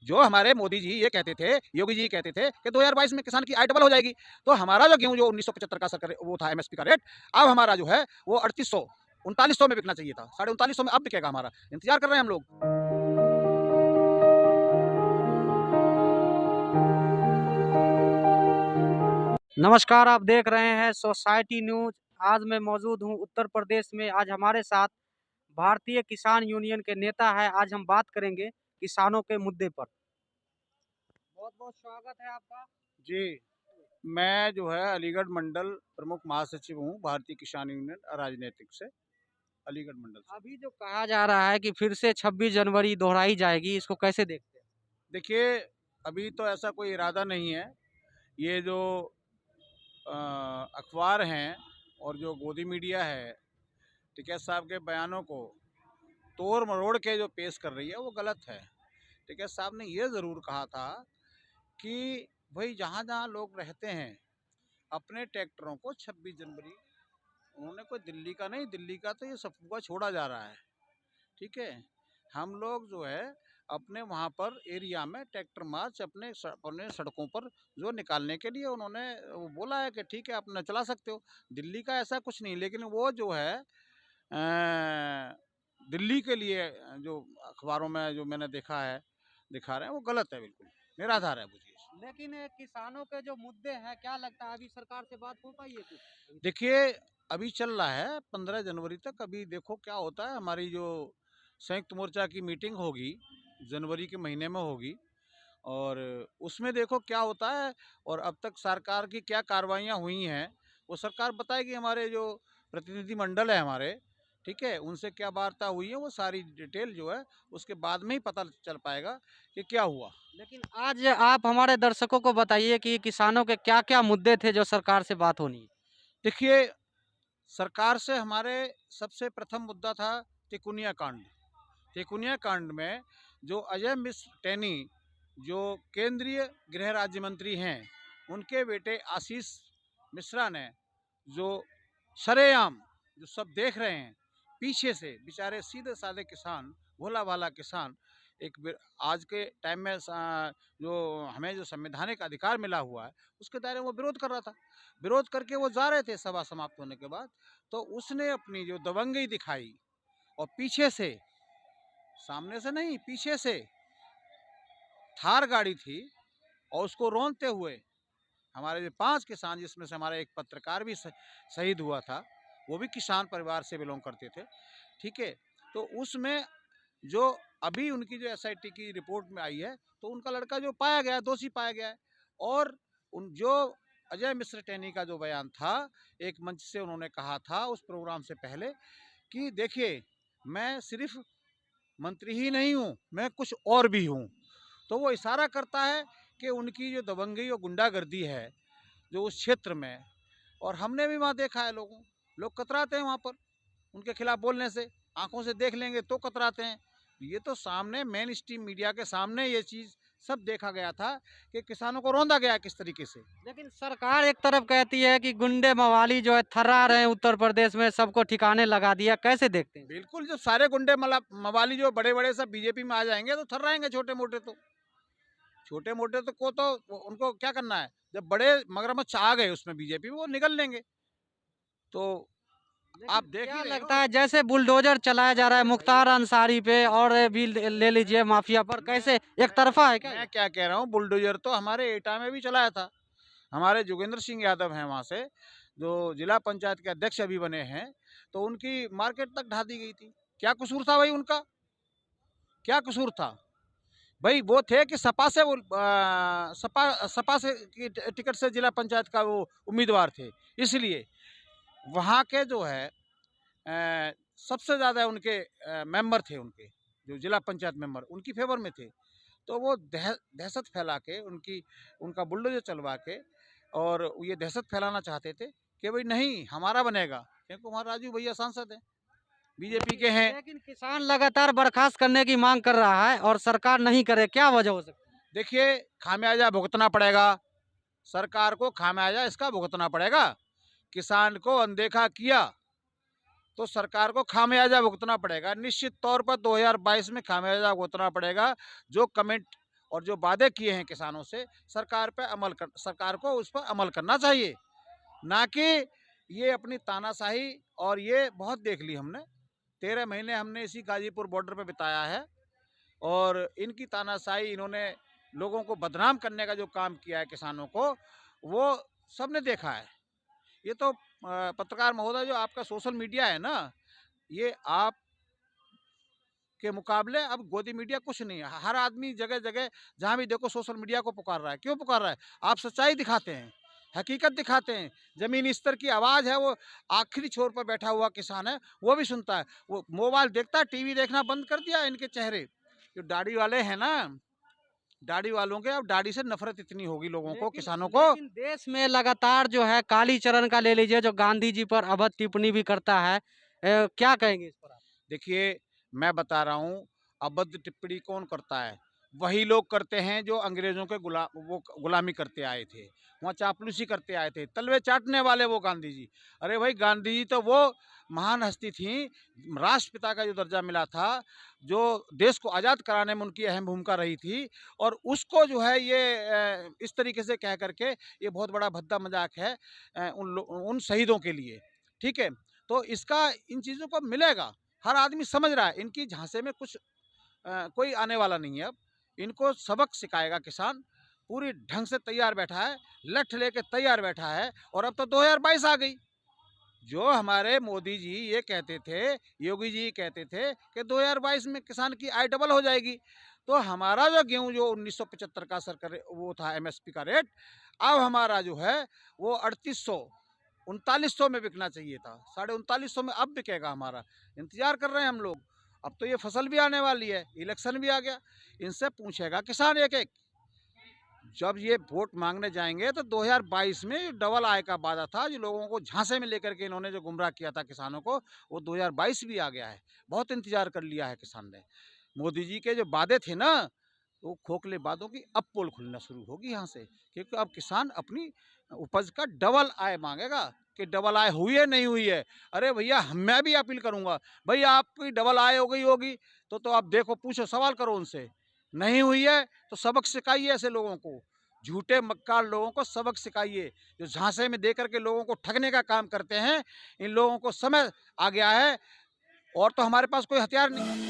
जो हमारे मोदी जी ये कहते थे, योगी जी कहते थे कि 2022 में किसान की आय डबल हो जाएगी। तो हमारा जो गेहूँ जो 1975 का सरकार वो था एमएसपी का रेट, अब हमारा जो है वो 3800 3900 में बिकना चाहिए था। 3950 में अब बिकेगा हमारा। इंतजार कर रहे हैं हम लोग। नमस्कार, आप देख रहे हैं सोसाइटी न्यूज। आज मैं मौजूद हूं उत्तर प्रदेश में। आज हमारे साथ भारतीय किसान यूनियन के नेता है। आज हम बात करेंगे किसानों के मुद्दे पर। बहुत बहुत स्वागत है आपका। जी, मैं जो है अलीगढ़ मंडल प्रमुख महासचिव हूँ भारतीय किसान यूनियन राजनीतिक से, अलीगढ़ मंडल से। अभी जो कहा जा रहा है कि फिर से 26 जनवरी दोहराई जाएगी, इसको कैसे देखते हैं? देखिए, अभी तो ऐसा कोई इरादा नहीं है। ये जो अखबार हैं और जो गोदी मीडिया है, टिकैत साहब के बयानों को तोड़ मरोड़ के जो पेश कर रही है वो गलत है। टिकैत साहब ने ये ज़रूर कहा था कि भाई जहाँ जहाँ लोग रहते हैं अपने ट्रैक्टरों को 26 जनवरी, उन्होंने कोई दिल्ली का नहीं, दिल्ली का तो ये सफुआ छोड़ा जा रहा है। ठीक है, हम लोग जो है अपने वहाँ पर एरिया में ट्रैक्टर मार्च अपने सड़कों पर जो निकालने के लिए उन्होंने वो बोला है कि ठीक है आप न चला सकते हो। दिल्ली का ऐसा कुछ नहीं, लेकिन वो जो है दिल्ली के लिए जो अखबारों में जो मैंने देखा है दिखा रहे हैं वो गलत है, बिल्कुल निराधार है वो चीज़। लेकिन किसानों के जो मुद्दे हैं, क्या लगता है अभी सरकार से बात हो पाई है कुछ? देखिए, अभी चल रहा है 15 जनवरी तक, अभी देखो क्या होता है। हमारी जो संयुक्त मोर्चा की मीटिंग होगी जनवरी के महीने में होगी, और उसमें देखो क्या होता है। और अब तक सरकार की क्या कार्रवाइयाँ हुई हैं वो सरकार बताएगी। हमारे जो प्रतिनिधि मंडल है हमारे, ठीक है, उनसे क्या वार्ता हुई है वो सारी डिटेल जो है उसके बाद में ही पता चल पाएगा कि क्या हुआ। लेकिन आज आप हमारे दर्शकों को बताइए कि किसानों के क्या क्या मुद्दे थे जो सरकार से बात होनी है। देखिए, सरकार से हमारे सबसे प्रथम मुद्दा था तिकुनिया कांड। तिकुनिया कांड में जो अजय मिश्र टैनी जो केंद्रीय गृह राज्य मंत्री हैं, उनके बेटे आशीष मिश्रा ने जो सरेआम, जो सब देख रहे हैं पीछे से, बेचारे सीधे साधे किसान, भोला भाला किसान, आज के टाइम में जो हमें जो संवैधानिक अधिकार मिला हुआ है उसके दायरे में वो विरोध कर रहा था। विरोध करके वो जा रहे थे सभा समाप्त होने के बाद, तो उसने अपनी जो दबंगई दिखाई और पीछे से, सामने से नहीं पीछे से थार गाड़ी थी, और उसको रोनते हुए हमारे जो 5 किसान, जिसमें से हमारा एक पत्रकार भी शहीद हुआ था, वो भी किसान परिवार से बिलोंग करते थे। ठीक है, तो उसमें जो अभी उनकी जो एसआईटी की रिपोर्ट में आई है तो उनका लड़का जो पाया गया, दोषी पाया गया है। और उन जो अजय मिश्र टैनी का जो बयान था, एक मंच से उन्होंने कहा था उस प्रोग्राम से पहले कि देखिए मैं सिर्फ मंत्री ही नहीं हूँ, मैं कुछ और भी हूँ। तो वो इशारा करता है कि उनकी जो दबंगई और गुंडागर्दी है जो उस क्षेत्र में, और हमने भी वहाँ देखा है, लोग कतराते हैं वहाँ पर उनके खिलाफ बोलने से। आंखों से देख लेंगे तो कतराते हैं। ये तो सामने मेन स्ट्रीम मीडिया के सामने ये चीज़ सब देखा गया था कि किसानों को रौंदा गया किस तरीके से। लेकिन सरकार एक तरफ कहती है कि गुंडे मवाली जो है थर्रा रहे हैं उत्तर प्रदेश में, सबको ठिकाने लगा दिया। कैसे देखते हैं? बिल्कुल, जब सारे गुंडे मवाली जो बड़े बड़े सब बीजेपी में आ जाएंगे तो थर्राएंगे। छोटे मोटे तो को तो उनको क्या करना है, जब बड़े मगरमच्छ आ गए उसमें बीजेपी में वो निकल लेंगे। तो लेकिन आप देख ही क्या रहे लगता हो। है जैसे बुलडोजर चलाया जा रहा है मुख्तार अंसारी पे और भी ले लीजिए माफिया पर, मैं कैसे एक तरफा है क्या मैं ये? क्या कह रहा हूँ, बुलडोजर तो हमारे एटा में भी चलाया था। हमारे जोगेंद्र सिंह यादव हैं वहाँ से, जो जिला पंचायत के अध्यक्ष अभी बने हैं, तो उनकी मार्केट तक ढा दी गई थी। क्या कसूर था भाई उनका? क्या कसूर था भाई? वो थे कि सपा से वो सपा से की टिकट से जिला पंचायत का वो उम्मीदवार थे, इसलिए वहाँ के जो है सबसे ज़्यादा उनके मेंबर थे, उनके जो जिला पंचायत मेंबर उनकी फेवर में थे। तो वो दहशत फैला के उनका बुलडोजर चलवा के और ये दहशत फैलाना चाहते थे कि भाई नहीं हमारा बनेगा, क्योंकि वहाँ राजू भैया सांसद हैं, बीजेपी के हैं। लेकिन किसान लगातार बर्खास्त करने की मांग कर रहा है और सरकार नहीं करे, क्या वजह हो सकती है? देखिए, खामियाजा भुगतना पड़ेगा, सरकार को खामियाजा इसका भुगतना पड़ेगा। किसान को अनदेखा किया तो सरकार को खामियाजा भुगतना पड़ेगा। निश्चित तौर पर 2022 में खामियाजा भुगतना पड़ेगा। जो कमेंट और जो वादे किए हैं किसानों से, सरकार को उस पर अमल करना चाहिए, ना कि ये अपनी तानाशाही। और ये बहुत देख ली हमने, 13 महीने हमने इसी गाजीपुर बॉर्डर पे बिताया है, और इनकी तानाशाही, इन्होंने लोगों को बदनाम करने का जो काम किया है किसानों को, वो सबने देखा है। ये तो पत्रकार महोदय, जो आपका सोशल मीडिया है ना, ये आप के मुकाबले अब गोदी मीडिया कुछ नहीं है। हर आदमी जगह जगह जहाँ भी देखो सोशल मीडिया को पुकार रहा है। क्यों पुकार रहा है? आप सच्चाई दिखाते हैं, हकीकत दिखाते हैं। जमीनी स्तर की आवाज़ है, वो आखिरी छोर पर बैठा हुआ किसान है, वो भी सुनता है। वो मोबाइल देखता है, टीवी देखना बंद कर दिया। इनके चेहरे जो दाढ़ी वाले हैं ना, दाढ़ी वालों के अब दाढ़ी से नफरत इतनी होगी लोगों को, किसानों को। लेकिन देश में लगातार जो है कालीचरण का ले लीजिए, जो गांधी जी पर अभद्र टिप्पणी भी करता है, क्या कहेंगे इस पर आप? देखिए, मैं बता रहा हूँ, अभद्र टिप्पणी कौन करता है? वही लोग करते हैं जो अंग्रेजों के गुलामी करते आए थे, वहाँ चापलूसी करते आए थे, तलवे चाटने वाले वो गांधी जी। अरे भाई, गांधी जी तो वो महान हस्ती थी, राष्ट्रपिता का जो दर्जा मिला था, जो देश को आज़ाद कराने में उनकी अहम भूमिका रही थी, और उसको जो है ये इस तरीके से कह करके, ये बहुत बड़ा भद्दा मजाक है उन शहीदों के लिए। ठीक है, तो इसका इन चीज़ों को मिलेगा, हर आदमी समझ रहा है। इनकी झांसे में कुछ कोई आने वाला नहीं है। अब इनको सबक सिखाएगा किसान, पूरी ढंग से तैयार बैठा है, लठ लेके तैयार बैठा है। और अब तो 2022 आ गई। जो हमारे मोदी जी ये कहते थे, योगी जी कहते थे कि 2022 में किसान की आय डबल हो जाएगी, तो हमारा जो गेहूं जो 1975 का सरकार वो था एमएसपी का रेट, अब हमारा जो है वो 3800 3900 में बिकना चाहिए था, 3950 में अब बिकेगा हमारा। इंतजार कर रहे हैं हम लोग। अब तो ये फसल भी आने वाली है, इलेक्शन भी आ गया, इनसे पूछेगा किसान एक एक। जब ये वोट मांगने जाएंगे तो 2022 में डबल आय का वादा था, जो लोगों को झांसे में लेकर के इन्होंने जो गुमराह किया था किसानों को, वो 2022 भी आ गया है। बहुत इंतजार कर लिया है किसान ने। मोदी जी के जो वादे थे ना, वो खोखले वादों की अब पोल खुलना शुरू होगी यहाँ से, क्योंकि अब किसान अपनी उपज का डबल आय मांगेगा। कि डबल आय हुई है नहीं हुई है? अरे भैया, मैं भी अपील करूंगा, भैया आपकी डबल आय हो गई होगी तो आप देखो, पूछो, सवाल करो उनसे। नहीं हुई है तो सबक सिखाइए ऐसे लोगों को, झूठे मक्कार लोगों को सबक सिखाइए, जो झांसे में देकर के लोगों को ठगने का काम करते हैं। इन लोगों को समय आ गया है, और तो हमारे पास कोई हथियार नहीं।